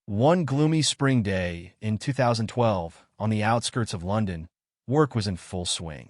One gloomy spring day in 2012, on the outskirts of London, work was in full swing.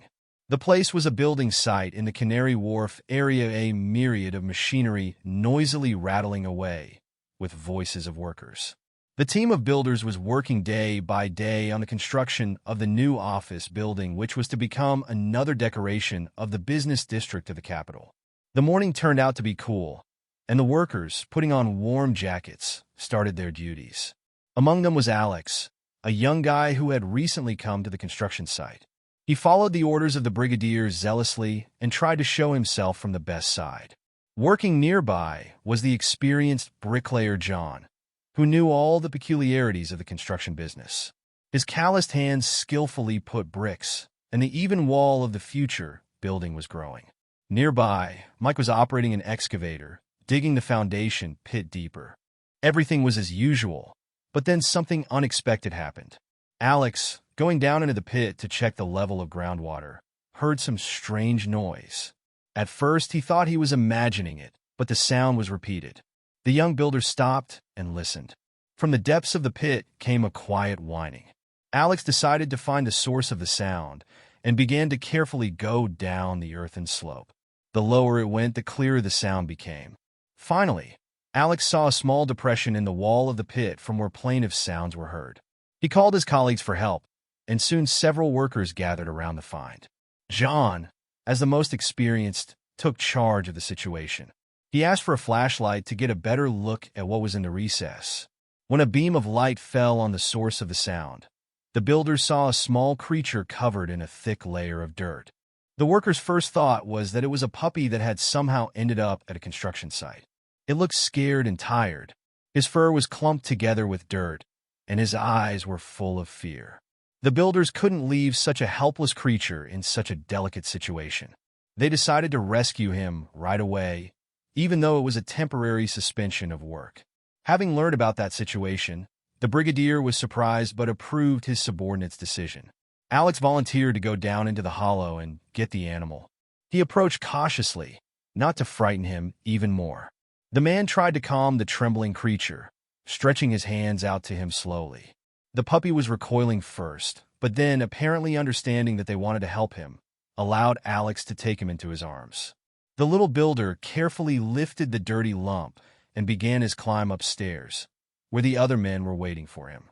The place was a building site in the Canary Wharf area, a myriad of machinery noisily rattling away, with voices of workers. The team of builders was working day by day on the construction of the new office building, which was to become another decoration of the business district of the capital. The morning turned out to be cool, and the workers, putting on warm jackets, started their duties. Among them was Alex, a young guy who had recently come to the construction site. He followed the orders of the brigadier zealously and tried to show himself from the best side. Working nearby was the experienced bricklayer John, who knew all the peculiarities of the construction business. His calloused hands skillfully put bricks, and the even wall of the future building was growing. Nearby, Mike was operating an excavator, digging the foundation pit deeper. Everything was as usual, but then something unexpected happened. Alex, going down into the pit to check the level of groundwater, heard some strange noise. At first, he thought he was imagining it, but the sound was repeated. The young builder stopped and listened. From the depths of the pit came a quiet whining. Alex decided to find the source of the sound and began to carefully go down the earthen slope. The lower it went, the clearer the sound became. Finally, Alex saw a small depression in the wall of the pit from where plaintive sounds were heard. He called his colleagues for help, and soon several workers gathered around the find. John, as the most experienced, took charge of the situation. He asked for a flashlight to get a better look at what was in the recess. When a beam of light fell on the source of the sound, the builders saw a small creature covered in a thick layer of dirt. The workers' first thought was that it was a puppy that had somehow ended up at a construction site. It looked scared and tired. His fur was clumped together with dirt, and his eyes were full of fear. The builders couldn't leave such a helpless creature in such a delicate situation. They decided to rescue him right away, even though it was a temporary suspension of work. Having learned about that situation, the brigadier was surprised but approved his subordinate's decision. Alex volunteered to go down into the hollow and get the animal. He approached cautiously, not to frighten him even more. The man tried to calm the trembling creature, stretching his hands out to him slowly. The puppy was recoiling first, but then, apparently understanding that they wanted to help him, allowed Alex to take him into his arms. The little builder carefully lifted the dirty lump and began his climb upstairs, where the other men were waiting for him.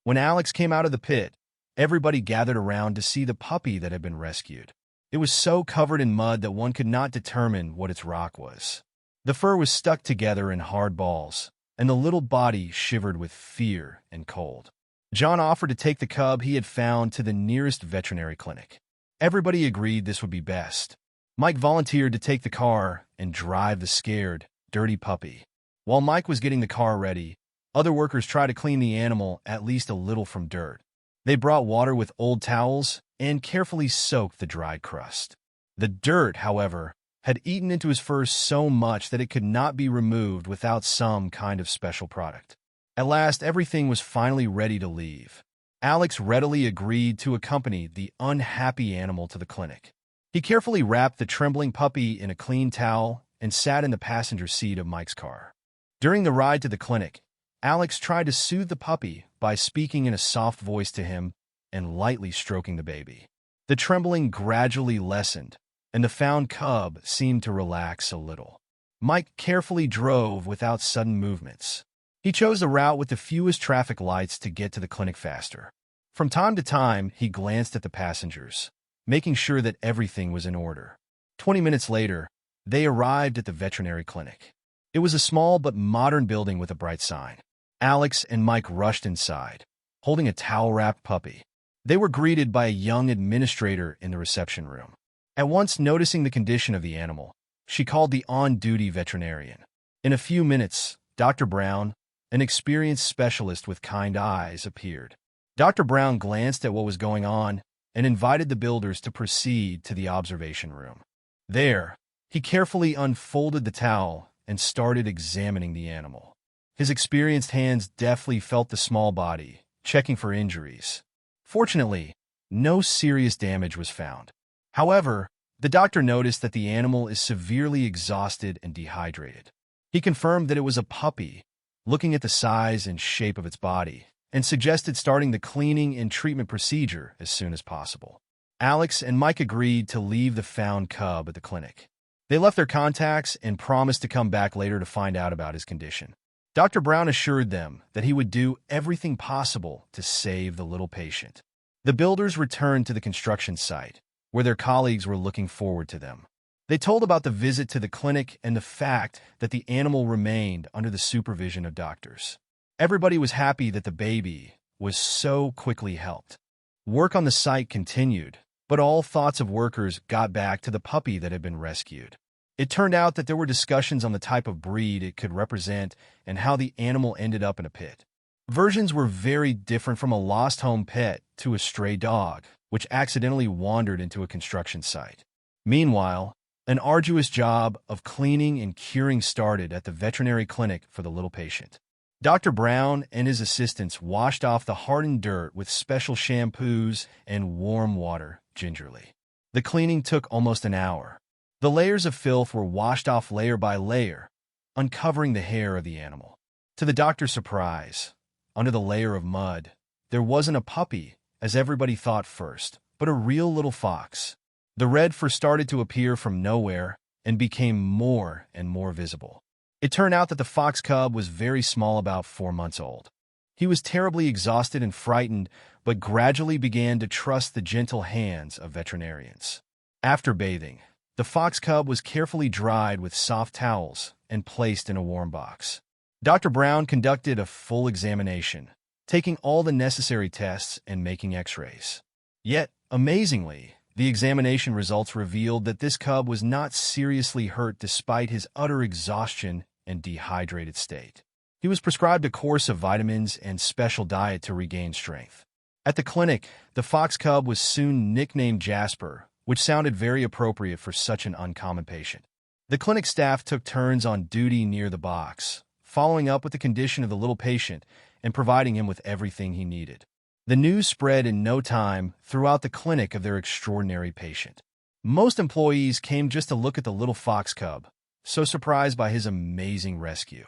When Alex came out of the pit, everybody gathered around to see the puppy that had been rescued. It was so covered in mud that one could not determine what its rock was. The fur was stuck together in hard balls, and the little body shivered with fear and cold. John offered to take the cub he had found to the nearest veterinary clinic. Everybody agreed this would be best. Mike volunteered to take the car and drive the scared, dirty puppy. While Mike was getting the car ready, other workers tried to clean the animal at least a little from dirt. They brought water with old towels and carefully soaked the dried crust. The dirt, however, had eaten into his fur so much that it could not be removed without some kind of special product. At last, everything was finally ready to leave. Alex readily agreed to accompany the unhappy animal to the clinic. He carefully wrapped the trembling puppy in a clean towel and sat in the passenger seat of Mike's car. During the ride to the clinic, Alex tried to soothe the puppy by speaking in a soft voice to him and lightly stroking the baby. The trembling gradually lessened, and the found cub seemed to relax a little. Mike carefully drove without sudden movements. He chose a route with the fewest traffic lights to get to the clinic faster. From time to time, he glanced at the passengers, making sure that everything was in order. 20 minutes later, they arrived at the veterinary clinic. It was a small but modern building with a bright sign. Alex and Mike rushed inside, holding a towel-wrapped puppy. They were greeted by a young administrator in the reception room. At once noticing the condition of the animal, she called the on-duty veterinarian. In a few minutes, Dr. Brown, an experienced specialist with kind eyes, appeared. Dr. Brown glanced at what was going on and invited the builders to proceed to the observation room. There, he carefully unfolded the towel and started examining the animal. His experienced hands deftly felt the small body, checking for injuries. Fortunately, no serious damage was found. However, the doctor noticed that the animal is severely exhausted and dehydrated. He confirmed that it was a puppy looking at the size and shape of its body, and suggested starting the cleaning and treatment procedure as soon as possible. Alex and Mike agreed to leave the found cub at the clinic. They left their contacts and promised to come back later to find out about his condition. Dr. Brown assured them that he would do everything possible to save the little patient. The builders returned to the construction site, where their colleagues were looking forward to them. They told about the visit to the clinic and the fact that the animal remained under the supervision of doctors. Everybody was happy that the baby was so quickly helped. Work on the site continued, but all thoughts of workers got back to the puppy that had been rescued. It turned out that there were discussions on the type of breed it could represent and how the animal ended up in a pit. Versions were very different, from a lost home pet to a stray dog, which accidentally wandered into a construction site. Meanwhile, an arduous job of cleaning and curing started at the veterinary clinic for the little patient. Dr. Brown and his assistants washed off the hardened dirt with special shampoos and warm water gingerly. The cleaning took almost an hour. The layers of filth were washed off layer by layer, uncovering the hair of the animal. To the doctor's surprise, under the layer of mud, there wasn't a puppy, as everybody thought first, but a real little fox. The red fur started to appear from nowhere and became more and more visible. It turned out that the fox cub was very small, about 4 months old. He was terribly exhausted and frightened, but gradually began to trust the gentle hands of veterinarians. After bathing, the fox cub was carefully dried with soft towels and placed in a warm box. Dr. Brown conducted a full examination, taking all the necessary tests and making x-rays. Yet, amazingly, the examination results revealed that this cub was not seriously hurt despite his utter exhaustion and dehydrated state. He was prescribed a course of vitamins and special diet to regain strength. At the clinic, the fox cub was soon nicknamed Jasper, which sounded very appropriate for such an uncommon patient. The clinic staff took turns on duty near the box, following up with the condition of the little patient and providing him with everything he needed. The news spread in no time throughout the clinic of their extraordinary patient. Most employees came just to look at the little fox cub, so surprised by his amazing rescue.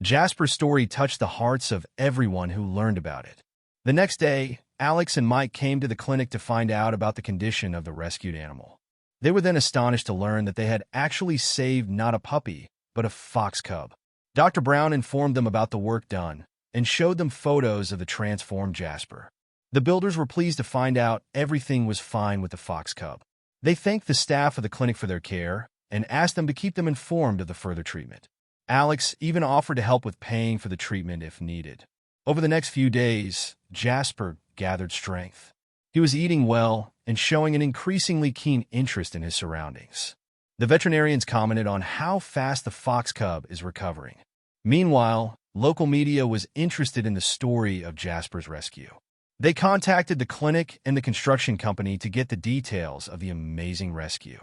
Jasper's story touched the hearts of everyone who learned about it. The next day, Alex and Mike came to the clinic to find out about the condition of the rescued animal. They were then astonished to learn that they had actually saved not a puppy, but a fox cub. Dr. Brown informed them about the work done and showed them photos of the transformed Jasper. The builders were pleased to find out everything was fine with the fox cub. They thanked the staff of the clinic for their care and asked them to keep them informed of the further treatment. Alex even offered to help with paying for the treatment if needed. Over the next few days, Jasper gathered strength. He was eating well and showing an increasingly keen interest in his surroundings. The veterinarians commented on how fast the fox cub is recovering. Meanwhile, local media was interested in the story of Jasper's rescue. They contacted the clinic and the construction company to get the details of the amazing rescue.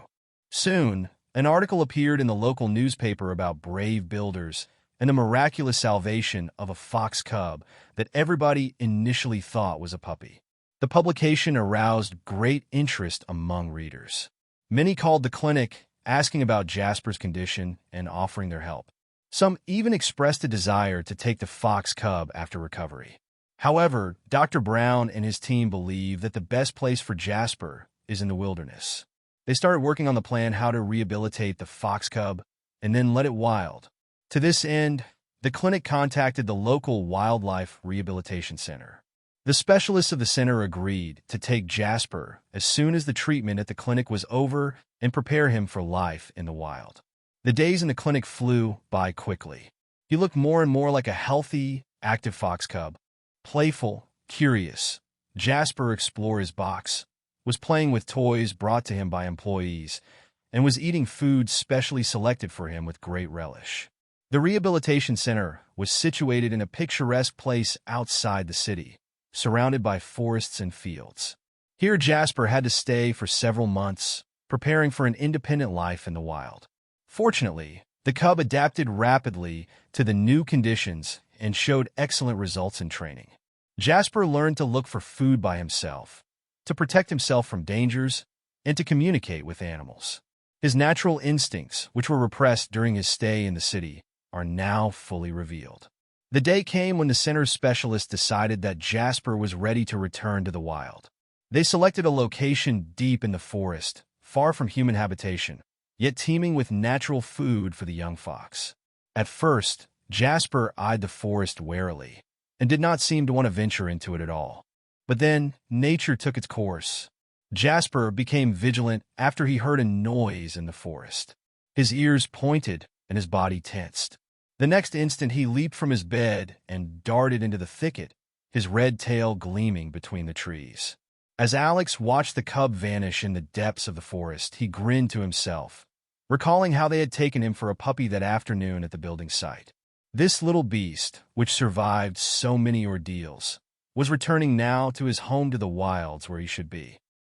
Soon, an article appeared in the local newspaper about brave builders and the miraculous salvation of a fox cub that everybody initially thought was a puppy. The publication aroused great interest among readers. Many called the clinic, asking about Jasper's condition and offering their help. Some even expressed a desire to take the fox cub after recovery. However, Dr. Brown and his team believe that the best place for Jasper is in the wilderness. They started working on the plan how to rehabilitate the fox cub and then let it wild. To this end, the clinic contacted the local wildlife rehabilitation center. The specialists of the center agreed to take Jasper as soon as the treatment at the clinic was over and prepare him for life in the wild. The days in the clinic flew by quickly. He looked more and more like a healthy, active fox cub. Playful, curious, Jasper explored his box, was playing with toys brought to him by employees, and was eating food specially selected for him with great relish. The rehabilitation center was situated in a picturesque place outside the city, surrounded by forests and fields. Here Jasper had to stay for several months, preparing for an independent life in the wild. Fortunately, the cub adapted rapidly to the new conditions and showed excellent results in training. Jasper learned to look for food by himself, to protect himself from dangers, and to communicate with animals. His natural instincts, which were repressed during his stay in the city, are now fully revealed. The day came when the center's specialists decided that Jasper was ready to return to the wild. They selected a location deep in the forest, far from human habitation, yet teeming with natural food for the young fox. At first, Jasper eyed the forest warily and did not seem to want to venture into it at all. But then, nature took its course. Jasper became vigilant after he heard a noise in the forest. His ears pointed and his body tensed. The next instant he leaped from his bed and darted into the thicket, his red tail gleaming between the trees. As Alex watched the cub vanish in the depths of the forest, he grinned to himself, recalling how they had taken him for a puppy that afternoon at the building site. This little beast, which survived so many ordeals, was returning now to his home to the wilds where he should be.